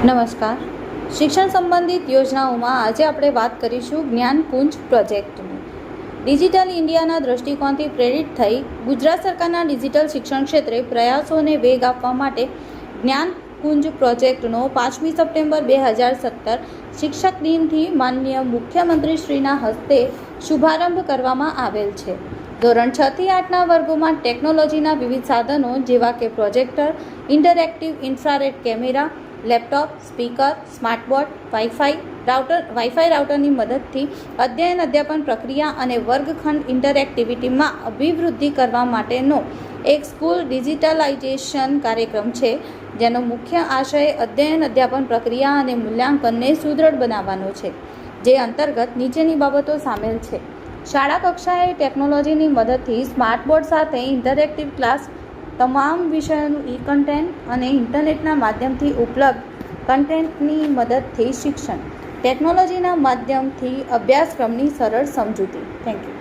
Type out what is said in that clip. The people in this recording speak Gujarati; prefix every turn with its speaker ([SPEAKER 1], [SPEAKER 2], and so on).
[SPEAKER 1] નમસ્કાર. શિક્ષણ સંબંધિત યોજનાઓમાં આજે આપણે વાત કરીશું જ્ઞાનકુંજ પ્રોજેક્ટની. ડિજિટલ ઇન્ડિયાના દૃષ્ટિકોણથી પ્રેરિત થઈ ગુજરાત સરકારના ડિજિટલ શિક્ષણ ક્ષેત્રે પ્રયાસોને વેગ આપવા માટે જ્ઞાનકુંજ પ્રોજેક્ટનો 5મી સપ્ટેમ્બર 2017 શિક્ષક દિનથી માનનીય મુખ્યમંત્રીશ્રીના હસ્તે શુભારંભ કરવામાં આવેલ છે. ધોરણ 6 થી 8ના વર્ગોમાં ટેકનોલોજીના વિવિધ સાધનો જેવા કે projector, interactive infrared camera, laptop, speaker, smartboard, wifi રાઉટરની મદદથી અધ્યયન અધ્યાપન પ્રક્રિયા અને વર્ગખંડ ઇન્ટરેક્ટિવિટીમાં અભિવૃદ્ધિ કરવા માટેનો એક સ્કૂલ ડિજિટલાઇઝેશન કાર્યક્રમ છે, જેનો મુખ્ય આશય અધ્યયન અધ્યાપન પ્રક્રિયા અને મૂલ્યાંકનને સુદૃઢ બનાવવાનો છે, જે અંતર્ગત નીચેની બાબતો સામેલ છે. શાળા કક્ષાએ ટેકનોલોજીની મદદથી સ્માર્ટબોર્ડ સાથે ઇન્ટરેક્ટિવ ક્લાસ, તમામ વિષયોનું કન્ટેન્ટ અને ઇન્ટરનેટના માધ્યમથી ઉપલબ્ધ કન્ટેન્ટની મદદથી શિક્ષણ ટેકનોલોજીના માધ્યમથી અભ્યાસક્રમની સરળ સમજૂતી. Thank you.